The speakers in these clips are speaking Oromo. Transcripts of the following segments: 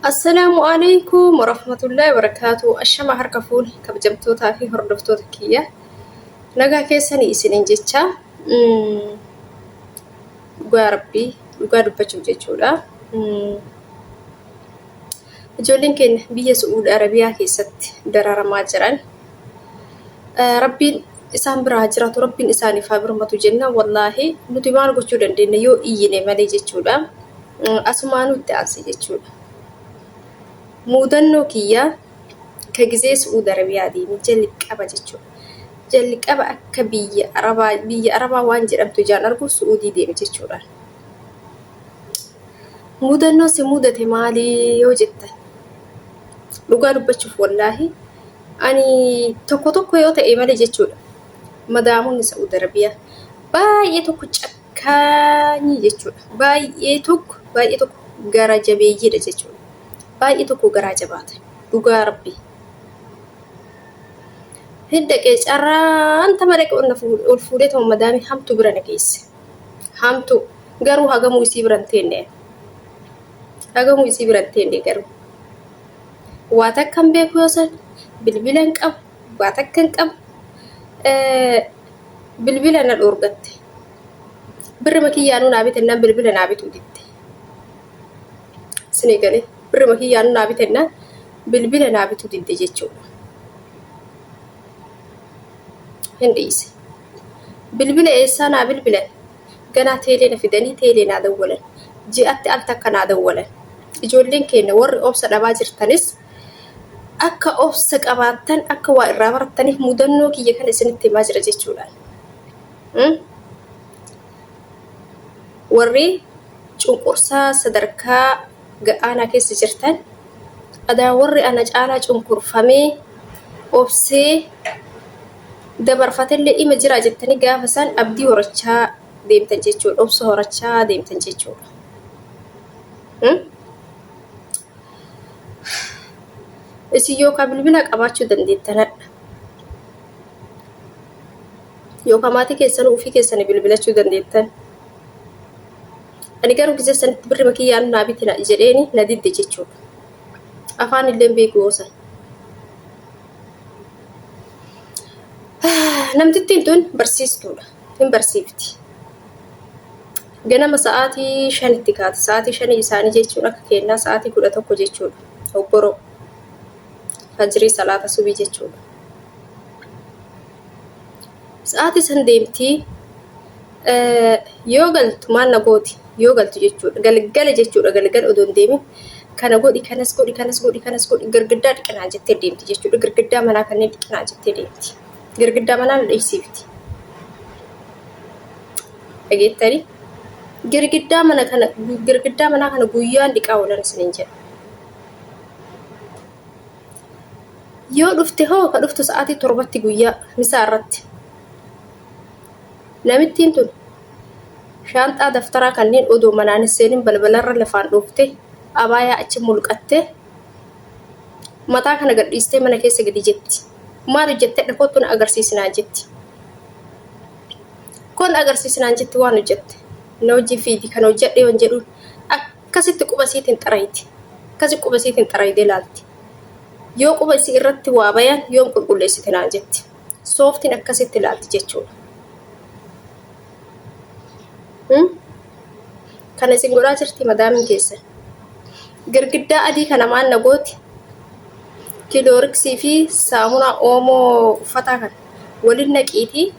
السلام عليكم ورحمة الله وبركاته. الشمع هركفون كبجمتوتا في هردفتوتا كيا نجا كيسني سنين جتشا dhugaa rabbii dhugaa dubbachuuf jechuudha. Ijoolleen keenya biyya Su'uudi Arabiyaa keessatti dararamaa jiran rabbiin isaan biraa jiraatu rabbiin isaaniif haa birmatu jenna. Wallaahi nuti maal gochuu dandeenya yoo iyyine malee jechuudha. Asumaa nutti aanse jechuudha. Muudannoo kiyyaa ka gizee Su'uudi Arabiyaa deemee jalqaba jechuudha. Jalqaba akka biyya Arabaa waan jedhamtu jaan argu Su'uudii deeme jechuudha. Muudannoo si mudate maali yoo jettan dhugaa dubbachuuf wallaahi ani tokko yoo ta'e malee jechuudha. Madaamonni Su'uudi Arabiyaa baay'ee tokko cakkaanii jechuudha. Baay'ee tokko gara jabeeyyiidha jechuudha. Baay'ee tokko garaa jabaata dhugaa rabbii. Hindaqee carraan tama dhaqe ol fuudhee ta'u madaamii hamtu bira na geesse. Hamtu garuu hagamuu isii biran teenne. Hagamuu isii biran teenne garuu. Waa takkan beeku yoo san bilbila hin qabu. Waa takkan qabu. Bilbila na dhoorgatte. Birri makiyyaanuu naa bitennaan bilbila naa bituu ditte. Sinii galee birri makiyyaanuu naa bitennaan bilbila naa bituu didde jechuudha. Hindiise. Bilbila eessaa naa bilbilan ganaa teelee na fidanii teelee naa dawwalan. Ji'atti al takka naa dawwalan. Ijoolleen keenya warri obsa dhabaa jirtanis akka obsa qabaattan akka waa irraa barattaniif mudannoo kiyya kana isinitti himaa jira jechuudha. Warri cunqursaa sadarkaa ga'aanaa keessa jirtan adaa warri ana caalaa cunqurfamee obsee dabarfatellee dhima jira jettanii gaafa isaan abdii horachaa deemtan jechuudha. Obsa horachaa deemtan jechuudha. Isin yookaan bilbila qabaachuu dandeettanadha. Yookaan maatii keessan ofii keessanii bilbilachuu dandeettan. Ani garuu gisee sanitti birri makiyyaan naa bitina jedheeni na didde jechuudha. Afaan illee beeku goosan. Namtittiin tun barsiistuudha. Hin barsiifti. Ganama sa'aatii 5tti kaati. Sa'aatii 5 isaanii jechuun akka kennaa sa'aatii 11 jechuudha. Obboroo. Fajrii salaata subii jechuudha. Sa'aatii san deemtii yoo galtu maal na gooti yoo galtu jechuudha. Galgala jechuudha. Galgala odoo hin deemin kana godhi kanas godhi girgiddaa dhiqinaa jettee deemti jechuudha. Girgiddaa manaa kanneen dhiqinaa jettee deemti. Girgiddaa manaa dheessiifti. Dhageettanii girgiddaa manaa kana guyyaan dhiqaa oolan isiniin jedha. Yoo dhufte hoo ka dhuftu sa'aatii 7tti guyyaa misaa irratti. Namittiin tun shaanxaa daftaraa kanneen odoo manaan seenin balbalarra lafaan dhoofte abaayaa achi mulqatte mataa kana gadhiistee mana keessa gadi jetti. Maal hojjettee dhaqootu na agarsiisinaa jetti. Kun agarsiisinaan jetti waan hojjette. Na hojii fiidi kan hojjedhe yoon jedhuun akkasitti quba isiitiin xarayti. Akkasitti quba isiitiin xarayitee ilaalti. Yoo quba isii irratti waa bayan yoom qulqulleessite naan jetti. Sooftiin akkasitti ilaalti jechuudha. Kana isin godhaa jirti madaamin keessa. Girgiddaa adii kana maal na gooti? Kilooriksii fi saamunaa oomoo uffataa kana waliin naqiitii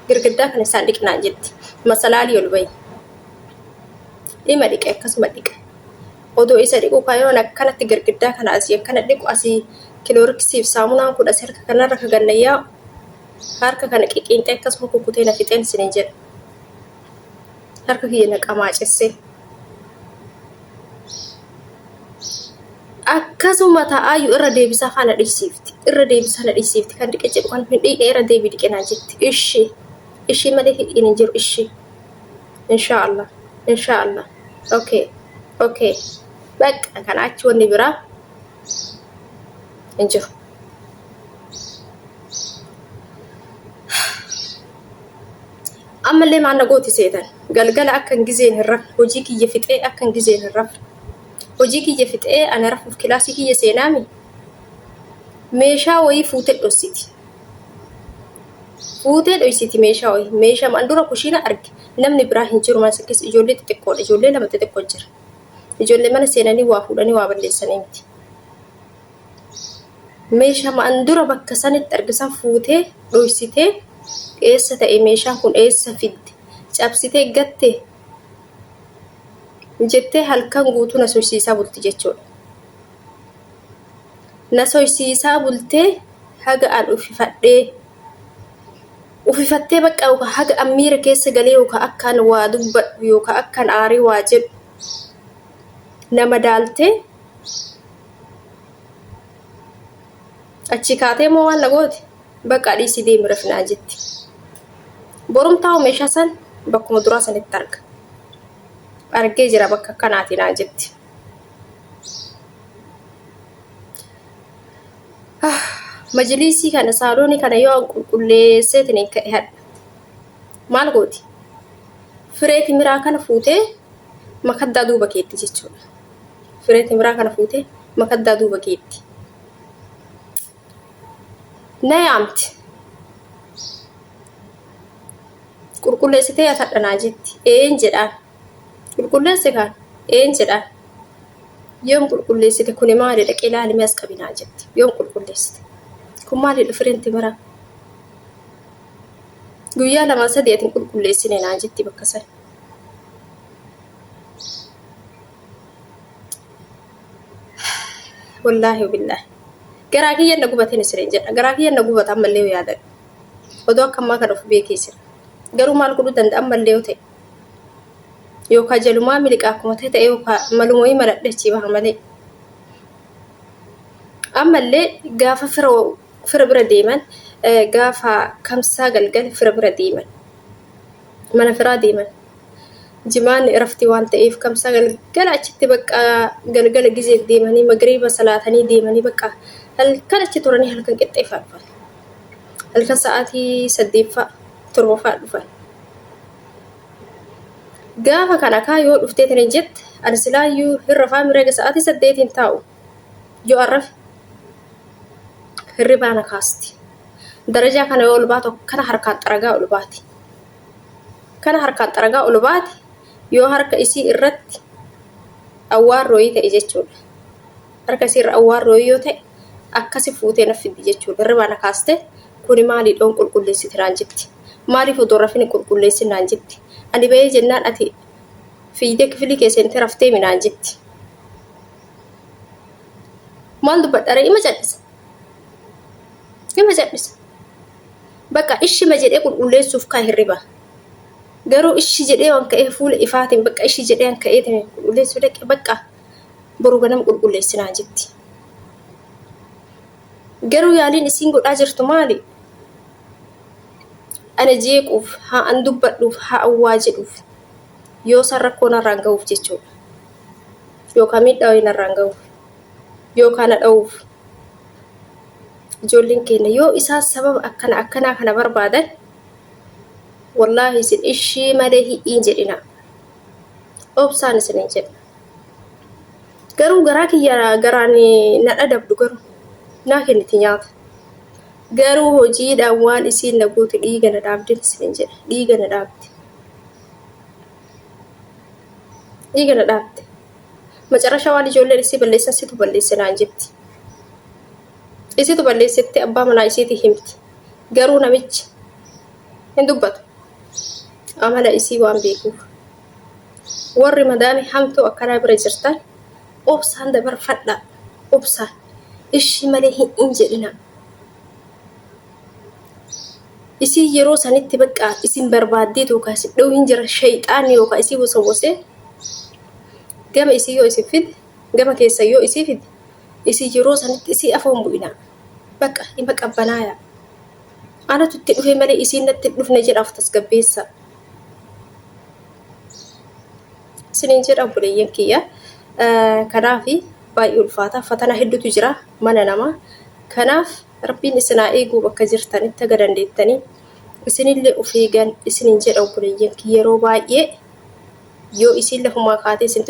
girgiddaa kana isaan dhiqnaan jetti. Masalaalii ol bahi. Dhima dhiqe akkasuma dhiqe. Odoo isa dhiqu kaayoon akkanatti girgiddaa kana asii akkana dhiqu asii kilooriksii fi saamunaan kun asii harka kanarra ka gannayyaa harka kana qiqiinxee akkasuma kukkutee na fixeen isiniin jedha. Harka kiyya na qamaacessee. Akkasuma taa'aayyuu irra deebisaa kana dhiisiifti. Irra deebisaa na dhiisiifti. Kan dhiqe jedhu kan hin dhiqne irra deebii dhiqinaa jetti. Ishii malee hidhiin hin jiru ishii. Inshaallah. Okay. Bakka kana achi wanni biraa hin jiru. Ammallee maal na gooti seetan. Galgala akkan gizeen hin rafne. Hojii kiyya fixee akkan gizeen hin rafne. hojii kiyya fixee ana rafuuf kilaasii kiyya seenaami meeshaa wayii fuutee dhossiti. Fuutee dhossiti meeshaa wayii. Meeshaa man dura kushiina arge namni biraa hin jiru mana keessa ijoollee xixiqqoodha. Ijoollee lama xixiqqoo jira. Ijoollee mana seenanii waa fuudhanii waa balleessanii miti. Meeshaa man dura bakka sanitti argisan fuutee dhossitee eessa ta'e meeshaan kun eessa fidde cabsitee gatte jettee halkan guutuu na sochisiisaa bulti jechuudha. Na sochisiisaa bultee haga an ufifattee bakka haga ammiira keessa galee yookaan akkaan waa dubbadhu yookaan akkaan aarii waa jedhu nama daaltee achi kaatee moo waan nagooti bakka dhiisii deemi rafnaa jetti. Borumtaa meeshaa san bakkuma duraa sanitti argee jira bakka kanaatiin naa jetti. Majlisii kana saaloonii kana yoo qulqulleesseetiin ka'e hadha maal gooti? Firee timiraa kana fuutee makaddaa duuba keetti jechuudha. Firee timiraa kana fuutee makaddaa duuba keetti. Na yaamti. Qulqulleessitee atadha naa jetti. Een jedhaan. Qulqulleesse kaan een jedhaan. Yoom qulqulleessite kuni maali dhaqee ilaalimee as qabinaa jetti. Yoom qulqulleessite. Kun maali fireen timiraa? Guyyaa lama sadii atiin qulqulleessine naa jetti bakka sana. Wallaahi billaahi. Garaa kiyyan na gubateen isireen jedha. Garaa kiyyan na gubata ammallee yoo yaadadha. Odoo akka ammaa kana of beekeessira. Garuu maal godhuu danda'a ammallee yoo ta'e. Yookaan jalumaa miliqaa akkuma ta'e yookaan malumoo maladhachii baha malee. Ammallee gaafa fira bira deeman gaafa kamsaa galgala fira bira deeman. Mana firaa deeman. Jimaan rafti waan ta'eef kamsaa galgala achitti bakka galgala gizeef deemanii magriiba salaatanii deemanii bakka halkan achi turanii halkan qixxeeffaa dhufan. Halkan sa'aatii 8 7 dhufan. Gaafa kana kaa yoo dhuftee tana jette ani silaayyuu hirrafaa miraga sa'aatii 8 taa'u yoo arrafe hirribaana kaasti. Darajaa kana yoo ol baatu kana harkaan xaragaa ol baati. Kana harkaan xaragaa ol baati yoo harka isii irratti awwaarrooyii ta'e jechuudha. Harka isii irra awwaarrooyii yoo ta'e akkasi fuutee naffiddi jechuudha. Hirribaana kaaste kuni maali dhoon qulqulleessite naan jetti. Maaliif odoo rafini qulqulleessin naan jetti. Ani bahee jennaan ati fiidee kifilii keessatti raftee minaan jetti. Maal dubbadhaare ima jal'isa. Ima jal'isa. Bakka ishima jedhee qulqulleessuuf kaa hirriba. Garuu ishi jedhee waan ka'ee fuula ifaatiin bakka ishi jedhee waan ka'ee qulqulleessuu dhaqe bakka boruu ganama qulqulleessinaa jetti. Garuu yaaliin isiin godhaa jirtu maali? Ana jeequuf haa an dubbadhuuf haa awwaa jedhuuf yoo san rakkoo narraan ga'uuf jechuudha. Yookaan miidhaa wayii narraan ga'uuf yookaan na dha'uuf. Ijoolleen keenya yoo isaan sababa akkanaa kana barbaadan wallaahi isin ishii malee hi'iin jedhina. Obsaan isiniin jedha. Garuu garaa kiyya garaan na dhadhabdu garuu naa kenniti nyaata. Garuu hojiidhaan waan isiin na goote dhiiga na dhaabdin isiniin jedha. Dhiiga na dhaabde. Dhiiga na dhaabde. Macarashaa waan ijoolleen isii balleessan situ balleessinaan jetti. Isitu balleessitti abbaa manaa isiitii himti. Garuu namichi hin dubbatu. Amala isii waan beekuuf. Warri madaami hamtuu akkanaa bira jirtan obsaan dabarfadha. Obsaan. Ishii malee hin jedhina. Isii yeroo sanitti bakka isin barbaaddee yookaan isin dha'u hin jira shayxaanni yookaan isii bosawwasee gama isii yoo isin fide gama keessa yoo isii fide isii yeroo sanitti isii afoon bu'ina. Bakka hima qabbanaaya. Anatu itti dhufee malee isiin natti dhufne jedhaaf tasgabbeessa. Isiniin jedha buleeyyan kiyya. Kanaafi baay'ee ulfaata. Fatana hedduutu jira mana namaa. Kanaaf rabbiin isinaa eeguu bakka jirtanitti aga dandeettanii isinillee of eegan isiniin jedha buleeyyan kiyya yeroo baay'ee yoo isin lafumaa kaatee isin